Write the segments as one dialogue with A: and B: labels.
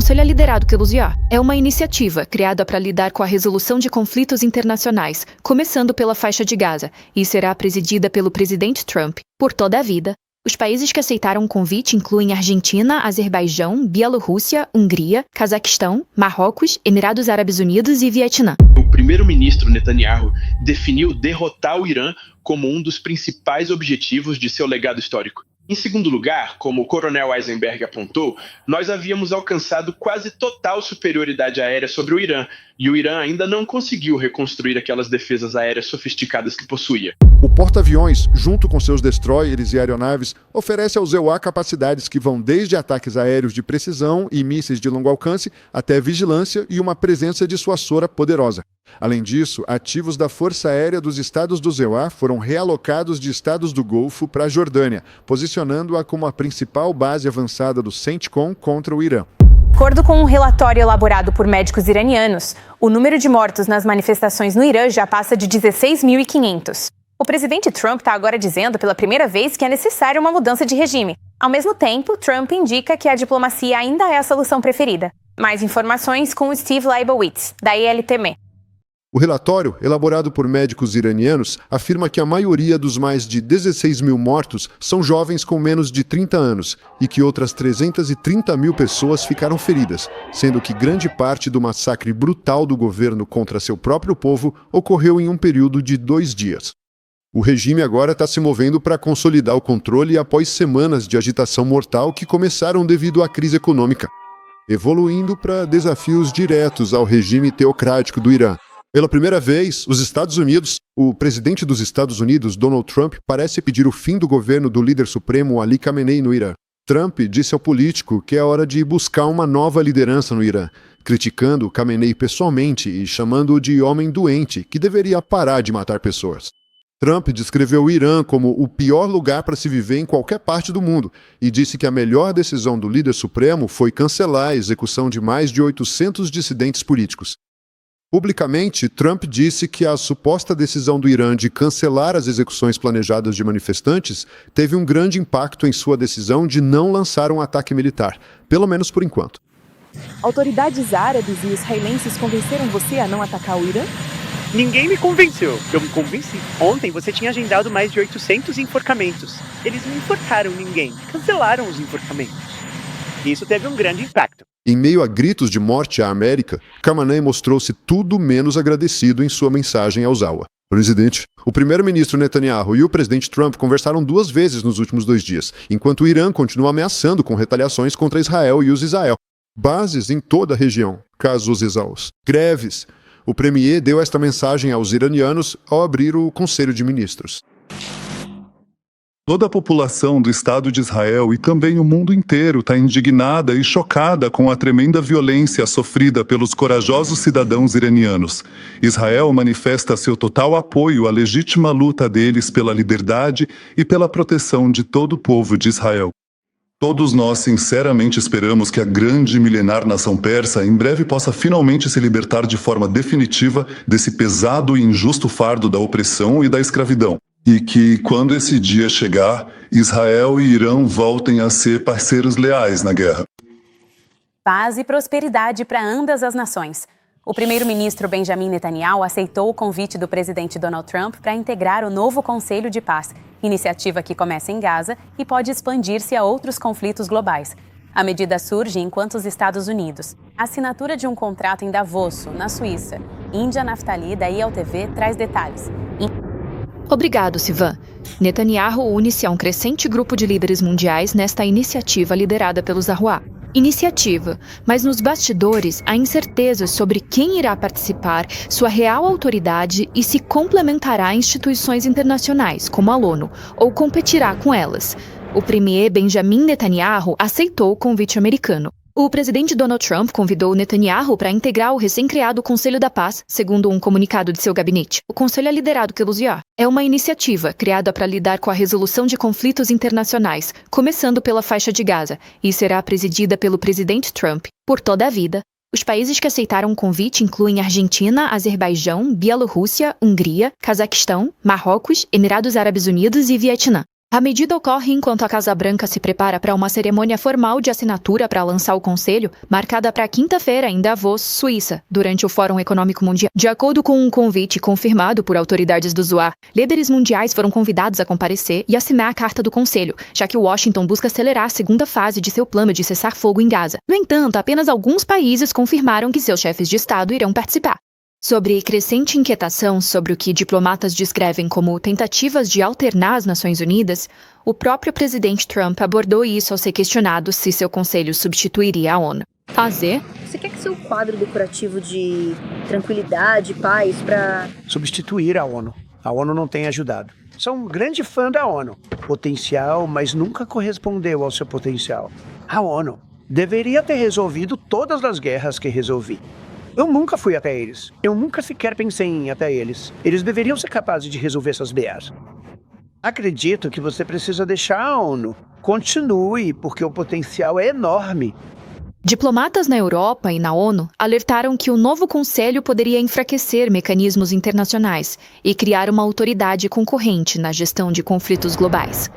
A: Conselho é liderado pelos IA. É uma iniciativa criada para lidar com a resolução de conflitos internacionais, começando pela faixa de Gaza, e será presidida pelo presidente Trump por toda a vida. Os países que aceitaram o convite incluem Argentina, Azerbaijão, Bielorrússia, Hungria, Cazaquistão, Marrocos, Emirados Árabes Unidos e Vietnã.
B: O primeiro-ministro Netanyahu definiu derrotar o Irã como um dos principais objetivos de seu legado histórico. Em segundo lugar, como o coronel Eisenberg apontou, nós havíamos alcançado quase total superioridade aérea sobre o Irã, e o Irã ainda não conseguiu reconstruir aquelas defesas aéreas sofisticadas que possuía.
C: O porta-aviões, junto com seus destroyers e aeronaves, oferece aos EUA capacidades que vão desde ataques aéreos de precisão e mísseis de longo alcance até vigilância e uma presença dissuasora poderosa. Além disso, ativos da Força Aérea dos Estados do EUA foram realocados de estados do Golfo para a Jordânia, posicionando-a como a principal base avançada do CENTCOM contra o Irã.
D: De acordo com um relatório elaborado por médicos iranianos, o número de mortos nas manifestações no Irã já passa de 16.500. O presidente Trump está agora dizendo pela primeira vez que é necessária uma mudança de regime. Ao mesmo tempo, Trump indica que a diplomacia ainda é a solução preferida. Mais informações com Steve Leibowitz, da ILTM.
C: O relatório, elaborado por médicos iranianos, afirma que a maioria dos mais de 16 mil mortos são jovens com menos de 30 anos e que outras 330 mil pessoas ficaram feridas, sendo que grande parte do massacre brutal do governo contra seu próprio povo ocorreu em um período de 2 dias. O regime agora está se movendo para consolidar o controle após semanas de agitação mortal que começaram devido à crise econômica, evoluindo para desafios diretos ao regime teocrático do Irã. Pela primeira vez, os Estados Unidos, o presidente dos Estados Unidos, Donald Trump, parece pedir o fim do governo do líder supremo Ali Khamenei no Irã. Trump disse ao político que é hora de buscar uma nova liderança no Irã, criticando Khamenei pessoalmente e chamando-o de homem doente, que deveria parar de matar pessoas. Trump descreveu o Irã como o pior lugar para se viver em qualquer parte do mundo e disse que a melhor decisão do líder supremo foi cancelar a execução de mais de 800 dissidentes políticos. Publicamente, Trump disse que a suposta decisão do Irã de cancelar as execuções planejadas de manifestantes teve um grande impacto em sua decisão de não lançar um ataque militar, pelo menos por enquanto.
E: Autoridades árabes e israelenses convenceram você a não atacar o Irã?
F: Ninguém me convenceu, eu me convenci. Ontem você tinha agendado mais de 800 enforcamentos. Eles não enforcaram ninguém, cancelaram os enforcamentos. Isso teve um grande impacto.
C: Em meio a gritos de morte à América, Khamenei mostrou-se tudo menos agradecido em sua mensagem ao Zawa. Presidente, o primeiro-ministro Netanyahu e o presidente Trump conversaram 2 vezes nos últimos 2 dias, enquanto o Irã continua ameaçando com retaliações contra Israel e os Israel. Bases em toda a região, caso os exaus. Greves. O premier deu esta mensagem aos iranianos ao abrir o Conselho de Ministros.
G: Toda a população do Estado de Israel e também o mundo inteiro está indignada e chocada com a tremenda violência sofrida pelos corajosos cidadãos iranianos. Israel manifesta seu total apoio à legítima luta deles pela liberdade e pela proteção de todo o povo de Israel. Todos nós sinceramente esperamos que a grande e milenar nação persa em breve possa finalmente se libertar de forma definitiva desse pesado e injusto fardo da opressão e da escravidão. E que, quando esse dia chegar, Israel e Irã voltem a ser parceiros leais na guerra.
D: Paz e prosperidade para ambas as nações. O primeiro-ministro Benjamin Netanyahu aceitou o convite do presidente Donald Trump para integrar o novo Conselho de Paz, iniciativa que começa em Gaza e pode expandir-se a outros conflitos globais. A medida surge enquanto os Estados Unidos. A assinatura de um contrato em Davos, na Suíça. Índia Naftali, da ILTV, traz detalhes.
A: Obrigado, Sivan. Netanyahu une-se a um crescente grupo de líderes mundiais nesta iniciativa liderada pelos Zawa. Iniciativa, mas nos bastidores há incertezas sobre quem irá participar, sua real autoridade e se complementará a instituições internacionais, como a ONU, ou competirá com elas. O premier Benjamin Netanyahu aceitou o convite americano. O presidente Donald Trump convidou Netanyahu para integrar o recém-criado Conselho da Paz, segundo um comunicado de seu gabinete. O Conselho é liderado pelos IA. É uma iniciativa criada para lidar com a resolução de conflitos internacionais, começando pela faixa de Gaza, e será presidida pelo presidente Trump por toda a vida. Os países que aceitaram o convite incluem Argentina, Azerbaijão, Bielorrússia, Hungria, Cazaquistão, Marrocos, Emirados Árabes Unidos e Vietnã. A medida ocorre enquanto a Casa Branca se prepara para uma cerimônia formal de assinatura para lançar o conselho, marcada para quinta-feira em Davos, Suíça, durante o Fórum Econômico Mundial. De acordo com um convite confirmado por autoridades do ZOA, líderes mundiais foram convidados a comparecer e assinar a Carta do Conselho, já que Washington busca acelerar a segunda fase de seu plano de cessar fogo em Gaza. No entanto, apenas alguns países confirmaram que seus chefes de Estado irão participar. Sobre crescente inquietação sobre o que diplomatas descrevem como tentativas de alternar as Nações Unidas, o próprio presidente Trump abordou isso ao ser questionado se seu conselho substituiria a ONU. Fazer?
H: Você quer que seu quadro decorativo de tranquilidade, paz, para
I: substituir a ONU. A ONU não tem ajudado. Sou um grande fã da ONU. Potencial, mas nunca correspondeu ao seu potencial. A ONU deveria ter resolvido todas as guerras que resolvi. Eu nunca fui até eles. Eu nunca sequer pensei em ir até eles. Eles deveriam ser capazes de resolver essas BAs. Acredito que você precisa deixar a ONU. Continue, porque o potencial é enorme.
A: Diplomatas na Europa e na ONU alertaram que o novo conselho poderia enfraquecer mecanismos internacionais e criar uma autoridade concorrente na gestão de conflitos globais.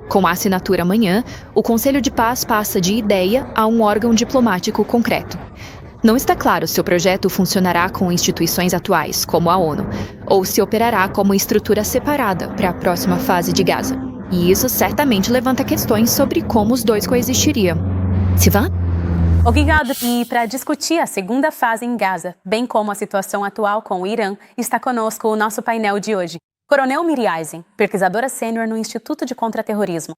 A: Com a assinatura amanhã, o Conselho de Paz passa de ideia a um órgão diplomático concreto. Não está claro se o projeto funcionará com instituições atuais, como a ONU, ou se operará como estrutura separada para a próxima fase de Gaza. E isso certamente levanta questões sobre como os dois coexistiriam. Sivan?
D: Obrigado. E para discutir a segunda fase em Gaza, bem como a situação atual com o Irã, está conosco o nosso painel de hoje. Coronel Miri Eisen, pesquisadora sênior no Instituto de Contra-Terrorismo.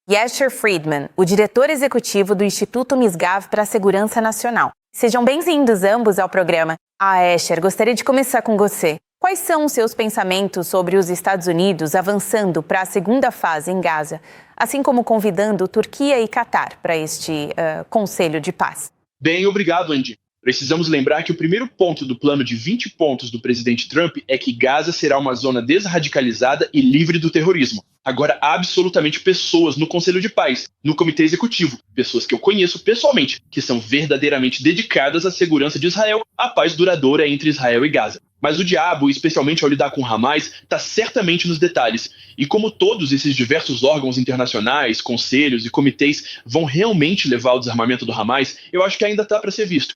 J: Yasser Friedman, o diretor executivo do Instituto Misgav para a Segurança Nacional. Sejam bem-vindos ambos ao programa. Yasser, gostaria de começar com você. Quais são os seus pensamentos sobre os Estados Unidos avançando para a segunda fase em Gaza, assim como convidando Turquia e Catar para este Conselho de Paz?
B: Bem, obrigado, Andy. Precisamos lembrar que o primeiro ponto do plano de 20 pontos do presidente Trump é que Gaza será uma zona desradicalizada e livre do terrorismo. Agora, há absolutamente pessoas no Conselho de Paz, no Comitê Executivo, pessoas que eu conheço pessoalmente, que são verdadeiramente dedicadas à segurança de Israel, à paz duradoura entre Israel e Gaza. Mas o diabo, especialmente ao lidar com Hamas, está certamente nos detalhes. E como todos esses diversos órgãos internacionais, conselhos e comitês vão realmente levar ao desarmamento do Hamas, eu acho que ainda está para ser visto.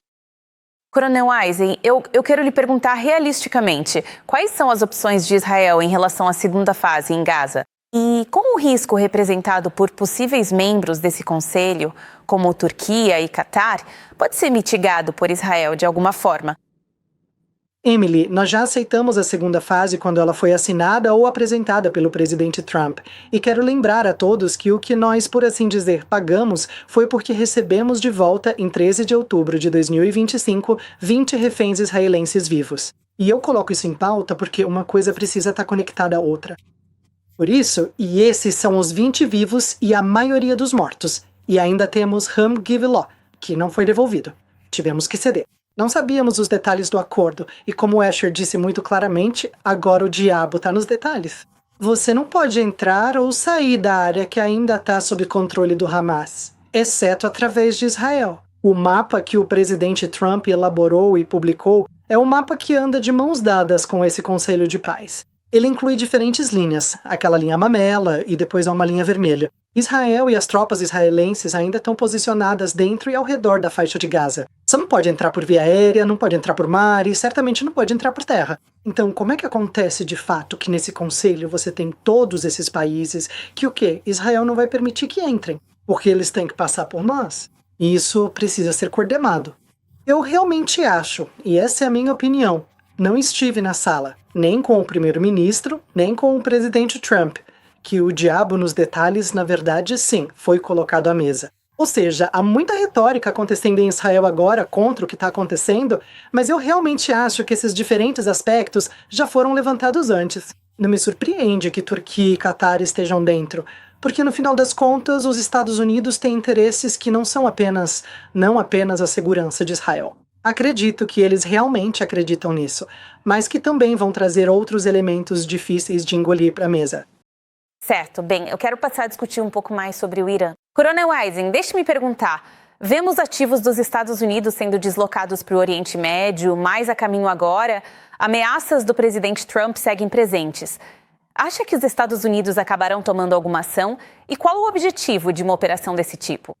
J: Coronel Eisen, eu quero lhe perguntar realisticamente, quais são as opções de Israel em relação à segunda fase em Gaza? E como o risco representado por possíveis membros desse conselho, como Turquia e Catar, pode ser mitigado por Israel de alguma forma?
K: Emily, nós já aceitamos a segunda fase quando ela foi assinada ou apresentada pelo presidente Trump. E quero lembrar a todos que o que nós, por assim dizer, pagamos foi porque recebemos de volta, em 13 de outubro de 2025, 20 reféns israelenses vivos. E eu coloco isso em pauta porque uma coisa precisa estar conectada à outra. Por isso, e esses são os 20 vivos e a maioria dos mortos. E ainda temos Ham Givelaw, que não foi devolvido. Tivemos que ceder. Não sabíamos os detalhes do acordo, e como o Asher disse muito claramente, agora o diabo está nos detalhes. Você não pode entrar ou sair da área que ainda está sob controle do Hamas, exceto através de Israel. O mapa que o presidente Trump elaborou e publicou é um mapa que anda de mãos dadas com esse Conselho de Paz. Ele inclui diferentes linhas, aquela linha amarela e depois há uma linha vermelha. Israel e as tropas israelenses ainda estão posicionadas dentro e ao redor da faixa de Gaza. Você não pode entrar por via aérea, não pode entrar por mar e certamente não pode entrar por terra. Então, como é que acontece de fato que nesse conselho você tem todos esses países que o quê? Israel não vai permitir que entrem, porque eles têm que passar por nós? E isso precisa ser coordenado. Eu realmente acho, e essa é a minha opinião, não estive na sala, nem com o primeiro-ministro, nem com o presidente Trump, que o diabo nos detalhes, na verdade, sim, foi colocado à mesa. Ou seja, há muita retórica acontecendo em Israel agora contra o que está acontecendo, mas eu realmente acho que esses diferentes aspectos já foram levantados antes. Não me surpreende que Turquia e Catar estejam dentro, porque no final das contas os Estados Unidos têm interesses que não apenas a segurança de Israel. Acredito que eles realmente acreditam nisso, mas que também vão trazer outros elementos difíceis de engolir para a mesa.
J: Certo, bem, eu quero passar a discutir um pouco mais sobre o Irã. Coronel Eisen, deixe-me perguntar, vemos ativos dos Estados Unidos sendo deslocados para o Oriente Médio, mais a caminho agora, ameaças do presidente Trump seguem presentes. Acha que os Estados Unidos acabarão tomando alguma ação? E qual o objetivo de uma operação desse tipo?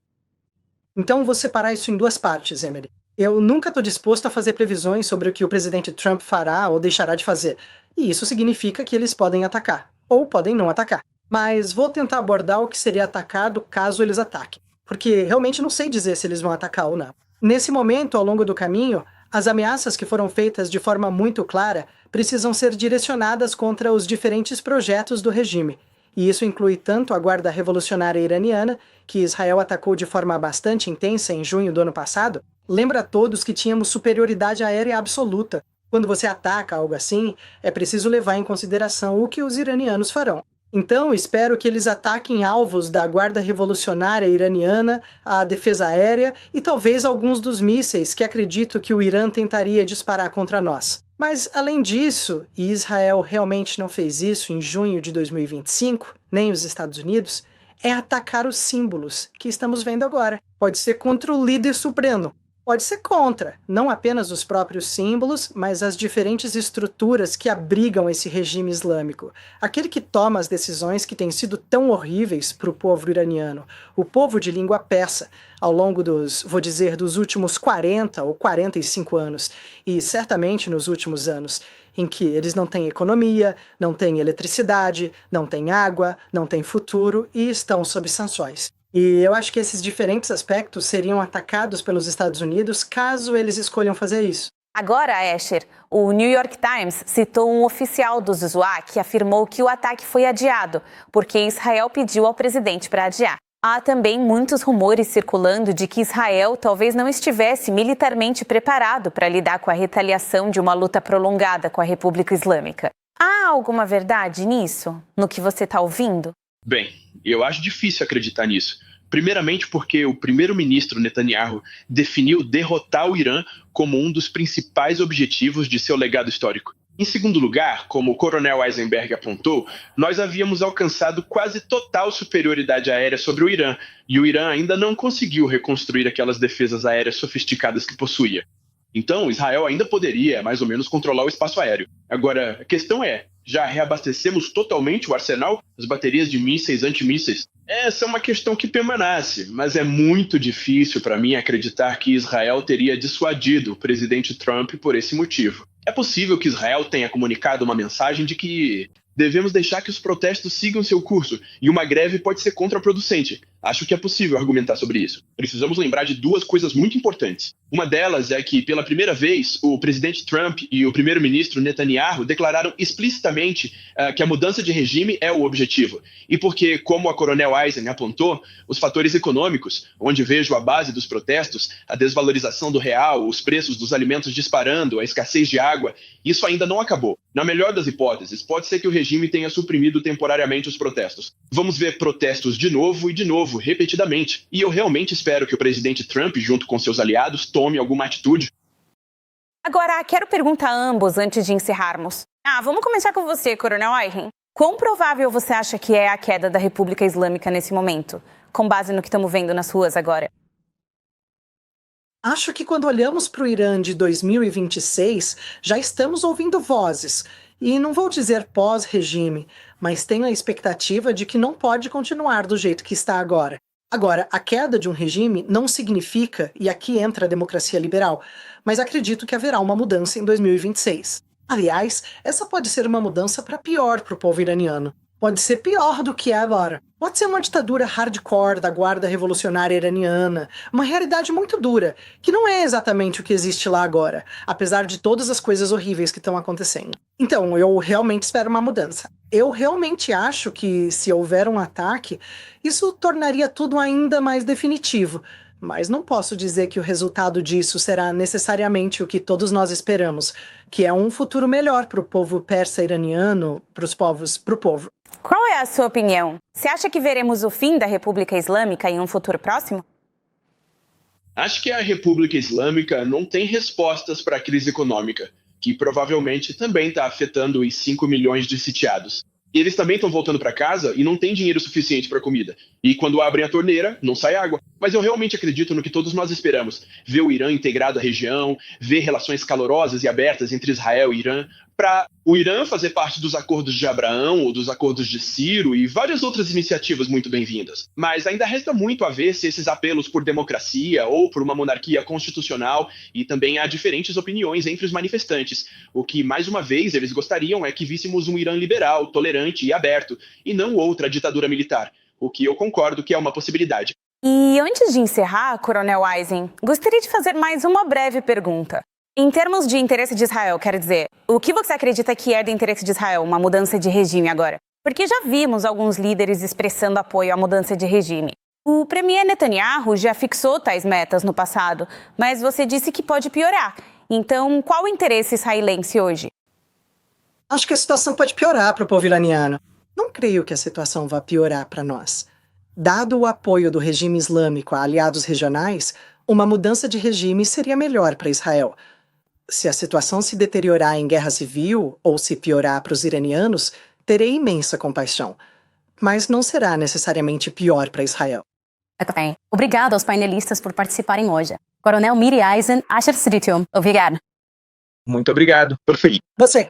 K: Então, vou separar isso em duas partes, Emily. Eu nunca estou disposto a fazer previsões sobre o que o presidente Trump fará ou deixará de fazer. E isso significa que eles podem atacar, ou podem não atacar. Mas vou tentar abordar o que seria atacado caso eles ataquem. Porque realmente não sei dizer se eles vão atacar ou não. Nesse momento, ao longo do caminho, as ameaças que foram feitas de forma muito clara precisam ser direcionadas contra os diferentes projetos do regime. E isso inclui tanto a Guarda Revolucionária Iraniana, que Israel atacou de forma bastante intensa em junho do ano passado. Lembra a todos que tínhamos superioridade aérea absoluta. Quando você ataca algo assim, é preciso levar em consideração o que os iranianos farão. Então, espero que eles ataquem alvos da Guarda Revolucionária Iraniana, a defesa aérea e talvez alguns dos mísseis que acredito que o Irã tentaria disparar contra nós. Mas, além disso, e Israel realmente não fez isso em junho de 2025, nem os Estados Unidos, é atacar os símbolos que estamos vendo agora. Pode ser contra o líder supremo. Pode ser contra, não apenas os próprios símbolos, mas as diferentes estruturas que abrigam esse regime islâmico. Aquele que toma as decisões que têm sido tão horríveis para o povo iraniano, o povo de língua persa, ao longo dos últimos 40 ou 45 anos, e certamente nos últimos anos, em que eles não têm economia, não têm eletricidade, não têm água, não têm futuro e estão sob sanções. E eu acho que esses diferentes aspectos seriam atacados pelos Estados Unidos caso eles escolham fazer isso.
J: Agora, Escher, o New York Times citou um oficial do Zuzua que afirmou que o ataque foi adiado, porque Israel pediu ao presidente para adiar. Há também muitos rumores circulando de que Israel talvez não estivesse militarmente preparado para lidar com a retaliação de uma luta prolongada com a República Islâmica. Há alguma verdade nisso, no que você está ouvindo?
B: Bem, eu acho difícil acreditar nisso. Primeiramente porque o primeiro-ministro Netanyahu definiu derrotar o Irã como um dos principais objetivos de seu legado histórico. Em segundo lugar, como o coronel Eisenberg apontou, nós havíamos alcançado quase total superioridade aérea sobre o Irã, e o Irã ainda não conseguiu reconstruir aquelas defesas aéreas sofisticadas que possuía. Então, Israel ainda poderia, mais ou menos, controlar o espaço aéreo. Agora, a questão é, já reabastecemos totalmente o arsenal? As baterias de mísseis, antimísseis? Essa é uma questão que permanece, mas é muito difícil para mim acreditar que Israel teria dissuadido o presidente Trump por esse motivo. É possível que Israel tenha comunicado uma mensagem de que devemos deixar que os protestos sigam seu curso e uma greve pode ser contraproducente. Acho que é possível argumentar sobre isso. Precisamos lembrar de duas coisas muito importantes. Uma delas é que, pela primeira vez, o presidente Trump e o primeiro-ministro Netanyahu declararam explicitamente que a mudança de regime é o objetivo. E porque, como a coronel Eisen apontou, os fatores econômicos, onde vejo a base dos protestos, a desvalorização do real, os preços dos alimentos disparando, a escassez de água, isso ainda não acabou. Na melhor das hipóteses, pode ser que o regime tenha suprimido temporariamente os protestos. Vamos ver protestos de novo, repetidamente. E eu realmente espero que o presidente Trump, junto com seus aliados, tome alguma atitude.
J: Agora, quero perguntar a ambos antes de encerrarmos. Vamos começar com você, Coronel Eisen. Quão provável você acha que é a queda da República Islâmica nesse momento, com base no que estamos vendo nas ruas agora?
K: Acho que quando olhamos para o Irã de 2026, já estamos ouvindo vozes. E não vou dizer pós-regime, mas tenho a expectativa de que não pode continuar do jeito que está agora. Agora, a queda de um regime não significa, e aqui entra a democracia liberal, mas acredito que haverá uma mudança em 2026. Aliás, essa pode ser uma mudança para pior para o povo iraniano. Pode ser pior do que é agora. Pode ser uma ditadura hardcore da Guarda Revolucionária Iraniana, uma realidade muito dura, que não é exatamente o que existe lá agora, apesar de todas as coisas horríveis que estão acontecendo. Então, eu realmente espero uma mudança. Eu realmente acho que, se houver um ataque, isso tornaria tudo ainda mais definitivo. Mas não posso dizer que o resultado disso será necessariamente o que todos nós esperamos, que é um futuro melhor para o povo persa iraniano, para o povo.
J: Qual é a sua opinião? Você acha que veremos o fim da República Islâmica em um futuro próximo?
B: Acho que a República Islâmica não tem respostas para a crise econômica, que provavelmente também está afetando os 5 milhões de sitiados. E eles também estão voltando para casa e não têm dinheiro suficiente para comida. E quando abrem a torneira, não sai água. Mas eu realmente acredito no que todos nós esperamos. Ver o Irã integrado à região, ver relações calorosas e abertas entre Israel e Irã. para o Irã fazer parte dos acordos de Abraão ou dos acordos de Ciro e várias outras iniciativas muito bem-vindas. Mas ainda resta muito a ver se esses apelos por democracia ou por uma monarquia constitucional, e também há diferentes opiniões entre os manifestantes. O que, mais uma vez, eles gostariam é que víssemos um Irã liberal, tolerante e aberto, e não outra ditadura militar, o que eu concordo que é uma possibilidade.
J: E antes de encerrar, Coronel Eisen, gostaria de fazer mais uma breve pergunta. Em termos de interesse de Israel, quero dizer, o que você acredita que é do interesse de Israel, uma mudança de regime agora? Porque já vimos alguns líderes expressando apoio à mudança de regime. O premier Netanyahu já fixou tais metas no passado, mas você disse que pode piorar. Então, qual o interesse israelense hoje?
K: Acho que a situação pode piorar para o povo iraniano. Não creio que a situação vá piorar para nós. Dado o apoio do regime islâmico a aliados regionais, uma mudança de regime seria melhor para Israel. Se a situação se deteriorar em guerra civil ou se piorar para os iranianos, terei imensa compaixão. Mas não será necessariamente pior para Israel.
D: Muito bem. Obrigado aos painelistas por participarem hoje. Coronel Miri Eisen, Asher Sritium. Obrigado.
B: Muito obrigado. Perfeito.
K: Você.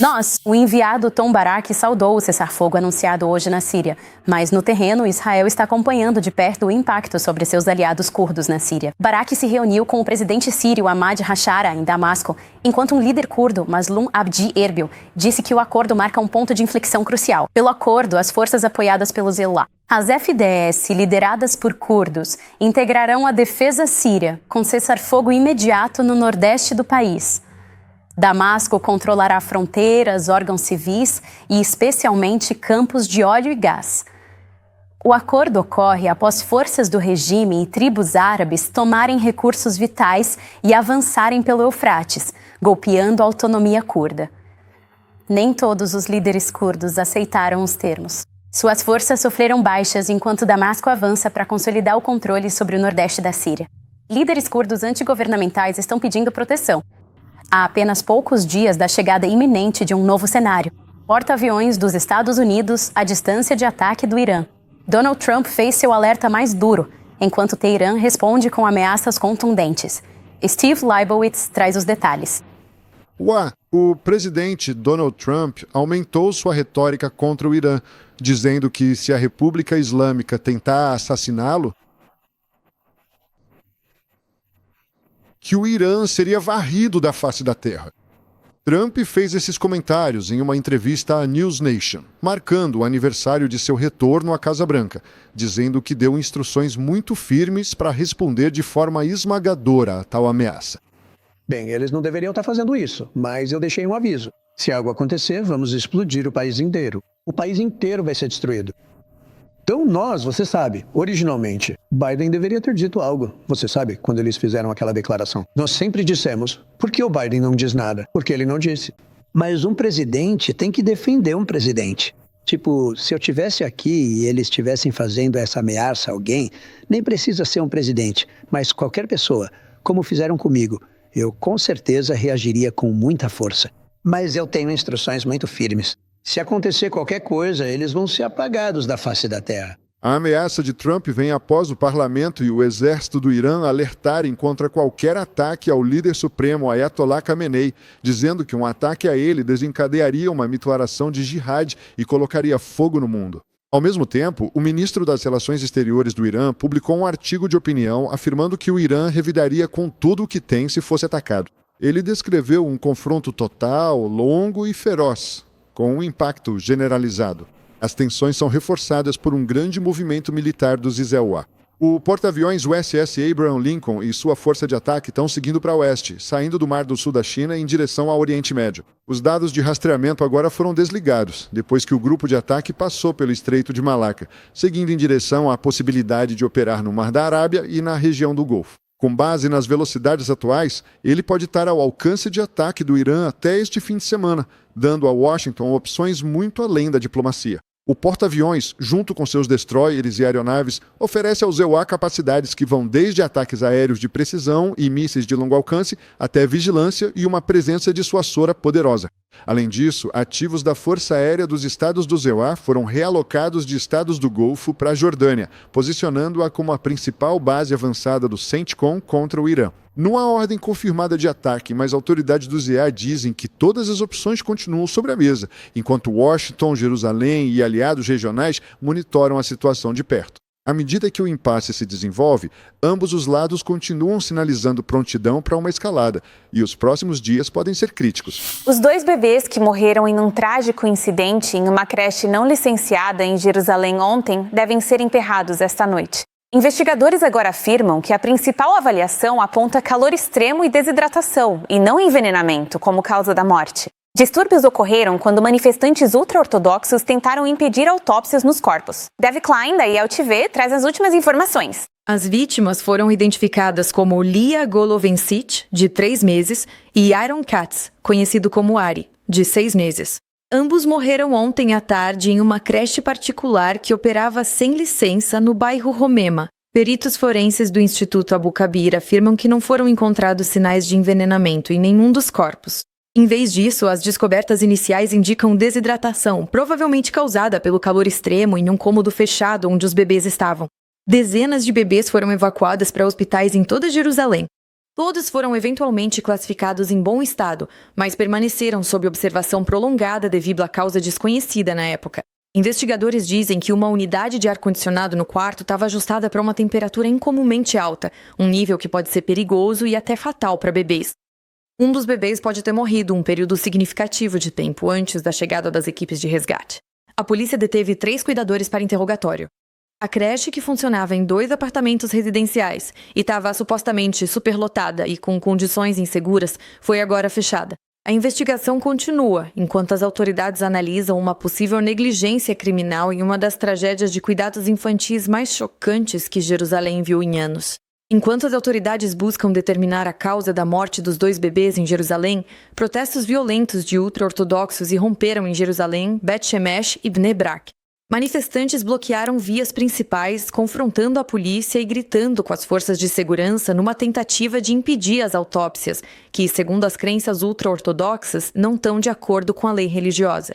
D: Nós, o enviado Tom Barak saudou o cessar-fogo anunciado hoje na Síria, mas no terreno Israel está acompanhando de perto o impacto sobre seus aliados curdos na Síria. Barak se reuniu com o presidente sírio Ahmad Hashara em Damasco, enquanto um líder curdo, Mazlum Abdi Erbil, disse que o acordo marca um ponto de inflexão crucial. Pelo acordo, as forças apoiadas pelo Hezbollah, as FDS, lideradas por curdos, integrarão a defesa síria, com cessar-fogo imediato no nordeste do país. Damasco controlará fronteiras, órgãos civis e, especialmente, campos de óleo e gás. O acordo ocorre após forças do regime e tribos árabes tomarem recursos vitais e avançarem pelo Eufrates, golpeando a autonomia curda. Nem todos os líderes curdos aceitaram os termos. Suas forças sofreram baixas enquanto Damasco avança para consolidar o controle sobre o nordeste da Síria. Líderes curdos antigovernamentais estão pedindo proteção. Há apenas poucos dias da chegada iminente de um novo cenário. Porta-aviões dos Estados Unidos à distância de ataque do Irã. Donald Trump fez seu alerta mais duro, enquanto Teherã responde com ameaças contundentes. Steve Leibowitz traz os detalhes.
C: O presidente Donald Trump aumentou sua retórica contra o Irã, dizendo que se a República Islâmica tentar assassiná-lo, que o Irã seria varrido da face da terra. Trump fez esses comentários em uma entrevista à News Nation, marcando o aniversário de seu retorno à Casa Branca, dizendo que deu instruções muito firmes para responder de forma esmagadora a tal ameaça.
I: Bem, eles não deveriam estar fazendo isso, mas eu deixei um aviso. Se algo acontecer, vamos explodir o país inteiro. O país inteiro vai ser destruído. Então você sabe, originalmente, Biden deveria ter dito algo. Você sabe, quando eles fizeram aquela declaração. Nós sempre dissemos, por que o Biden não diz nada? Porque ele não disse. Mas um presidente tem que defender um presidente. Tipo, se eu estivesse aqui e eles estivessem fazendo essa ameaça a alguém, nem precisa ser um presidente, mas qualquer pessoa, como fizeram comigo, eu com certeza reagiria com muita força. Mas eu tenho instruções muito firmes. Se acontecer qualquer coisa, eles vão ser apagados da face da terra.
C: A ameaça de Trump vem após o parlamento e o exército do Irã alertarem contra qualquer ataque ao líder supremo Ayatollah Khamenei, dizendo que um ataque a ele desencadearia uma declaração de jihad e colocaria fogo no mundo. Ao mesmo tempo, o ministro das Relações Exteriores do Irã publicou um artigo de opinião afirmando que o Irã revidaria com tudo o que tem se fosse atacado. Ele descreveu um confronto total, longo e feroz, com um impacto generalizado. As tensões são reforçadas por um grande movimento militar dos Hezbollah. O porta-aviões USS Abraham Lincoln e sua força de ataque estão seguindo para oeste, saindo do Mar do Sul da China em direção ao Oriente Médio. Os dados de rastreamento agora foram desligados, depois que o grupo de ataque passou pelo Estreito de Malaca, seguindo em direção à possibilidade de operar no Mar da Arábia e na região do Golfo. Com base nas velocidades atuais, ele pode estar ao alcance de ataque do Irã até este fim de semana, dando a Washington opções muito além da diplomacia. O porta-aviões, junto com seus destroyers e aeronaves, oferece ao Hezbollah capacidades que vão desde ataques aéreos de precisão e mísseis de longo alcance até vigilância e uma presença dissuasora poderosa. Além disso, ativos da Força Aérea dos Estados do Hezbollah foram realocados de estados do Golfo para a Jordânia, posicionando-a como a principal base avançada do CENTCOM contra o Irã. Não há ordem confirmada de ataque, mas autoridades do ZA dizem que todas as opções continuam sobre a mesa, enquanto Washington, Jerusalém e aliados regionais monitoram a situação de perto. À medida que o impasse se desenvolve, ambos os lados continuam sinalizando prontidão para uma escalada, e os próximos dias podem ser críticos.
J: Os 2 bebês que morreram em um trágico incidente em uma creche não licenciada em Jerusalém ontem devem ser enterrados esta noite. Investigadores agora afirmam que a principal avaliação aponta calor extremo e desidratação, e não envenenamento como causa da morte. Distúrbios ocorreram quando manifestantes ultra-ortodoxos tentaram impedir autópsias nos corpos. Dev Klein, da IELTV, traz as últimas informações.
L: As vítimas foram identificadas como Lia Golovencic, de 3 meses, e Aaron Katz, conhecido como Ari, de 6 meses. Ambos morreram ontem à tarde em uma creche particular que operava sem licença no bairro Romema. Peritos forenses do Instituto Abu Kabir afirmam que não foram encontrados sinais de envenenamento em nenhum dos corpos. Em vez disso, as descobertas iniciais indicam desidratação, provavelmente causada pelo calor extremo em um cômodo fechado onde os bebês estavam. Dezenas de bebês foram evacuados para hospitais em toda Jerusalém. Todos foram eventualmente classificados em bom estado, mas permaneceram sob observação prolongada devido à causa desconhecida na época. Investigadores dizem que uma unidade de ar-condicionado no quarto estava ajustada para uma temperatura incomumente alta, um nível que pode ser perigoso e até fatal para bebês. Um dos bebês pode ter morrido um período significativo de tempo antes da chegada das equipes de resgate. A polícia deteve 3 cuidadores para interrogatório. A creche, que funcionava em 2 apartamentos residenciais e estava supostamente superlotada e com condições inseguras, foi agora fechada. A investigação continua, enquanto as autoridades analisam uma possível negligência criminal em uma das tragédias de cuidados infantis mais chocantes que Jerusalém viu em anos. Enquanto as autoridades buscam determinar a causa da morte dos 2 bebês em Jerusalém, protestos violentos de ultra-ortodoxos irromperam em Jerusalém, Bet Shemesh e Bnei Brak. Manifestantes bloquearam vias principais, confrontando a polícia e gritando com as forças de segurança numa tentativa de impedir as autópsias, que, segundo as crenças ultra-ortodoxas, não estão de acordo com a lei religiosa.